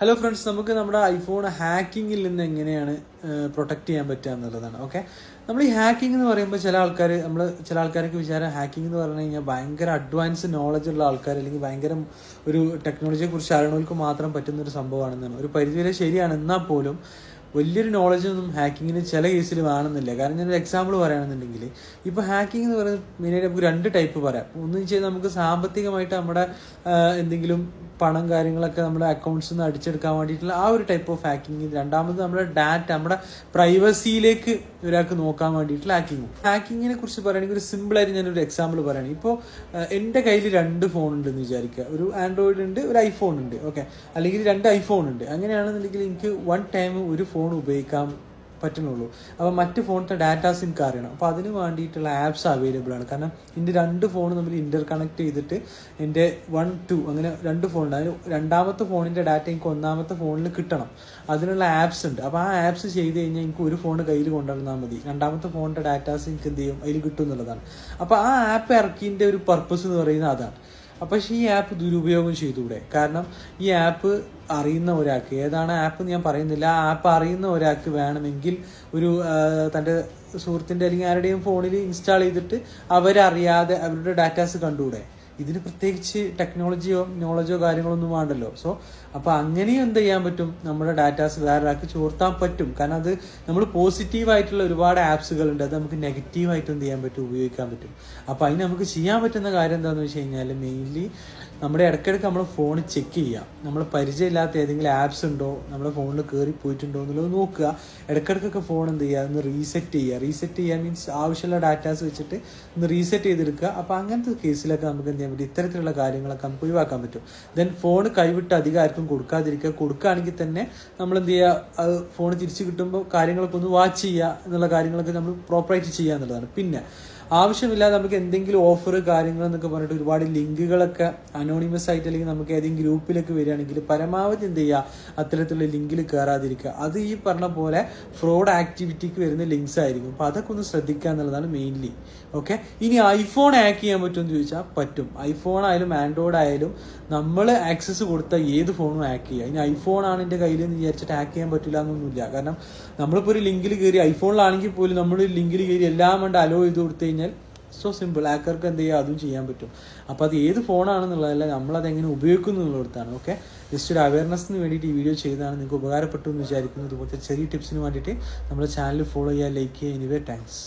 Hello friends, നമുക്ക് നമ്മുടെ iPhone ഹാക്കിങ്ങിൽ നിന്ന് എങ്ങനെയാണ് പ്രൊട്ടക്റ്റ് ചെയ്യാൻ പറ്റുക എന്നുള്ളതാണ്. ഓക്കെ, നമ്മൾ ഈ ഹാക്കിംഗ് എന്ന് പറയുമ്പോൾ ചില ആൾക്കാർക്ക് വിചാരം ഹാക്കിംഗ് എന്ന് പറഞ്ഞു കഴിഞ്ഞാൽ ഭയങ്കര അഡ്വാൻസ് നോളജ് ഉള്ള ആൾക്കാർ അല്ലെങ്കിൽ ഭയങ്കര ഒരു ടെക്നോളജിയെ കുറിച്ച് അറിയണവർക്ക് മാത്രം പറ്റുന്ന ഒരു സംഭവമാണെന്നാണ്. ഒരു പരിധിവരെ ശരിയാണ്, എന്നാൽ പോലും വലിയൊരു നോളജൊന്നും ഹാക്കിങ്ങിന് ചില കേസിൽ വേണമെന്നില്ല. കാരണം ഞാനൊരു എക്സാമ്പിൾ പറയുകയാണെന്നുണ്ടെങ്കിൽ, ഇപ്പോൾ ഹാക്കിംഗ് എന്ന് പറയുന്നത് മെയിനായിട്ട് നമുക്ക് രണ്ട് ടൈപ്പ് പറയാം. ഒന്ന് വെച്ചാൽ നമുക്ക് സാമ്പത്തികമായിട്ട് നമ്മുടെ എന്തെങ്കിലും പണം കാര്യങ്ങളൊക്കെ നമ്മുടെ അക്കൗണ്ട്സിൽ നിന്ന് അടിച്ചെടുക്കാൻ വേണ്ടിയിട്ടുള്ള ആ ഒരു ടൈപ്പ് ഓഫ് ഹാക്കിങ്. രണ്ടാമത് നമ്മുടെ ഡാറ്റ, നമ്മുടെ പ്രൈവസിയിലേക്ക് ഒരാൾക്ക് നോക്കാൻ വേണ്ടിയിട്ടുള്ള ഹാക്കിങ്ങും. ഹാക്കിങ്ങിനെ കുറിച്ച് പറയുകയാണെങ്കിൽ ഒരു സിമ്പിളായിട്ട് ഞാനൊരു എക്സാമ്പിൾ പറയുകയാണ്. ഇപ്പോൾ എൻ്റെ കയ്യിൽ രണ്ട് ഫോൺ ഉണ്ടെന്ന് വിചാരിക്കുക. ഒരു ആൻഡ്രോയിഡ് ഉണ്ട്, ഒരു ഐഫോൺ ഉണ്ട്. ഓക്കെ, അല്ലെങ്കിൽ രണ്ട് ഐഫോൺ ഉണ്ട്. അങ്ങനെയാണെന്നുണ്ടെങ്കിൽ എനിക്ക് വൺ ടൈം ഒരു ഫോൺ ഉപയോഗിക്കാൻ പറ്റുന്നുള്ളൂ. അപ്പോൾ മറ്റ് ഫോണിൻ്റെ ഡാറ്റാസ് എനിക്ക് അറിയണം. അപ്പോൾ അതിന് വേണ്ടിയിട്ടുള്ള ആപ്സ് അവൈലബിൾ ആണ്. കാരണം എൻ്റെ രണ്ട് ഫോൺ തമ്മിൽ ഇൻ്റർ കണക്ട് ചെയ്തിട്ട് എൻ്റെ 1, 2 അങ്ങനെ രണ്ട് ഫോണുണ്ട്. അതിന് രണ്ടാമത്തെ ഫോണിൻ്റെ ഡാറ്റ എനിക്ക് ഒന്നാമത്തെ ഫോണിൽ കിട്ടണം. അതിനുള്ള ആപ്സ് ഉണ്ട്. അപ്പോൾ ആ ആപ്സ് ചെയ്ത് കഴിഞ്ഞാൽ എനിക്ക് ഒരു ഫോൺ കയ്യിൽ കൊണ്ടുവന്നാൽ മതി. രണ്ടാമത്തെ ഫോണിൻ്റെ ഡാറ്റാസ് എനിക്ക് എന്ത് ചെയ്യും, അതിൽ കിട്ടും എന്നുള്ളതാണ്. അപ്പോൾ ആ ആപ്പ് ഇറക്കിയതിൻ്റെ ഒരു പർപ്പസ് എന്ന് പറയുന്നത് അതാണ്. പക്ഷേ ഈ ആപ്പ് ദുരുപയോഗം ചെയ്തുകൂടെ? കാരണം ഈ ആപ്പ് അറിയുന്ന ഒരാൾക്ക്, ഏതാണ് ആപ്പ് ഞാൻ പറയുന്നില്ല, ആ ആപ്പ് അറിയുന്ന ഒരാൾക്ക് വേണമെങ്കിൽ ഒരു തൻ്റെ സുഹൃത്തിൻ്റെ അല്ലെങ്കിൽ ആരുടെയും ഫോണിൽ ഇൻസ്റ്റാൾ ചെയ്തിട്ട് അവരറിയാതെ അവരുടെ ഡാറ്റാസ് കണ്ടുകൂടെ? ഇതിന് പ്രത്യേകിച്ച് ടെക്നോളജിയോ നോളജോ കാര്യങ്ങളൊന്നും വേണ്ടല്ലോ. അപ്പോൾ അങ്ങനെയും എന്ത് ചെയ്യാൻ പറ്റും, നമ്മുടെ ഡാറ്റാസ് വേറൊരാൾക്ക് ചോർത്താൻ പറ്റും. കാരണം അത് നമ്മൾ പോസിറ്റീവായിട്ടുള്ള ഒരുപാട് ആപ്സുകളുണ്ട്, അത് നമുക്ക് നെഗറ്റീവായിട്ട് എന്ത് ചെയ്യാൻ പറ്റും, ഉപയോഗിക്കാൻ പറ്റും. അപ്പോൾ അതിന് നമുക്ക് ചെയ്യാൻ പറ്റുന്ന കാര്യം എന്താണെന്ന് വെച്ച് കഴിഞ്ഞാൽ, മെയിൻലി നമ്മുടെ ഇടയ്ക്കിടയ്ക്ക് നമ്മൾ ഫോൺ ചെക്ക് ചെയ്യുക. നമ്മൾ പരിചയമില്ലാത്ത ഏതെങ്കിലും ആപ്സ് ഉണ്ടോ, നമ്മുടെ ഫോണിൽ കയറി പോയിട്ടുണ്ടോ എന്നുള്ളത് നോക്കുക. ഇടയ്ക്കിടയ്ക്കൊക്കെ ഫോൺ എന്ത് ചെയ്യുക, ഒന്ന് റീസെറ്റ് ചെയ്യുക മീൻസ് ആവശ്യമുള്ള ഡാറ്റാസ് വെച്ചിട്ട് ഒന്ന് റീസെറ്റ് ചെയ്തെടുക്കുക. അപ്പോൾ അങ്ങനത്തെ കേസിലൊക്കെ നമുക്ക് എന്ത് ചെയ്യാൻ പറ്റും, ഇത്തരത്തിലുള്ള കാര്യങ്ങളൊക്കെ നമുക്ക് ഒഴിവാക്കാൻ പറ്റും. ദെൻ ഫോൺ കൈവിട്ട് അധികം ആർക്കും കൊടുക്കാതിരിക്കുക. കൊടുക്കുകയാണെങ്കിൽ തന്നെ നമ്മൾ എന്ത് ചെയ്യുക, അത് ഫോൺ തിരിച്ചു കിട്ടുമ്പോൾ കാര്യങ്ങളൊക്കെ ഒന്ന് വാച്ച് ചെയ്യുക എന്നുള്ള കാര്യങ്ങളൊക്കെ നമ്മൾ പ്രോപ്പറായിട്ട് ചെയ്യുക എന്നുള്ളതാണ്. പിന്നെ ആവശ്യമില്ലാതെ നമുക്ക് എന്തെങ്കിലും ഓഫർ കാര്യങ്ങൾ എന്നൊക്കെ പറഞ്ഞിട്ട് ഒരുപാട് ലിങ്കുകളൊക്കെ അനോണിമസ് ആയിട്ട് അല്ലെങ്കിൽ നമുക്ക് ഏതെങ്കിലും ഗ്രൂപ്പിലൊക്കെ വരികയാണെങ്കിൽ പരമാവധി എന്ത് ചെയ്യുക, അത്തരത്തിലുള്ള ലിങ്കിൽ കയറാതിരിക്കുക. അത് ഈ പറഞ്ഞ പോലെ ഫ്രോഡ് ആക്ടിവിറ്റിക്ക് വരുന്ന ലിങ്ക്സ് ആയിരിക്കും. അപ്പോൾ അതൊക്കെ ഒന്ന് ശ്രദ്ധിക്കുക എന്നുള്ളതാണ് മെയിൻലി. ഓക്കെ, ഇനി ഐഫോൺ ഹാക്ക് ചെയ്യാൻ പറ്റുമെന്ന് ചോദിച്ചാൽ പറ്റും. ഐഫോൺ ആയാലും ആൻഡ്രോയിഡ് ആയാലും നമ്മൾ ആക്സസ് കൊടുത്താൽ ഏത് ഫോണും ഹാക്ക് ചെയ്യുക. ഇനി ഐഫോൺ ആണ് എൻ്റെ കയ്യിൽ എന്ന് വിചാരിച്ചിട്ട് ഹാക്ക് ചെയ്യാൻ പറ്റില്ല എന്നൊന്നുമില്ല. കാരണം നമ്മളിപ്പോൾ ഒരു ലിങ്കിൽ കയറി, ഐഫോണിലാണെങ്കിൽ പോലും നമ്മൾ ലിങ്കിൽ കയറി എല്ലാം കൊണ്ട് അലോ ചെയ്ത് കൊടുത്തു കഴിഞ്ഞാൽ സോ സിമ്പിൾ, ഹാക്കർക്ക് എന്ത് ചെയ്യുക, അതും ചെയ്യാൻ പറ്റും. അപ്പോൾ അത് ഏത് ഫോണാണെന്നുള്ളതല്ല, നമ്മളതെങ്ങനെ ഉപയോഗിക്കുന്നു എന്നുള്ളതാണ്. ഓക്കെ, ജസ്റ്റ് ഒരു അവയർനെസ്സിന് വേണ്ടിയിട്ട് ഈ വീഡിയോ ചെയ്തതാണ്. നിങ്ങൾക്ക് ഉപകാരപ്പെട്ടു എന്ന് വിചാരിക്കുന്നു. ഇതുപോലത്തെ ചെറിയ ടിപ്സിന് വേണ്ടിയിട്ട് നമ്മുടെ ചാനൽ ഫോളോ ചെയ്യുക, ലൈക്ക് ചെയ്യുക. Anyway thanks.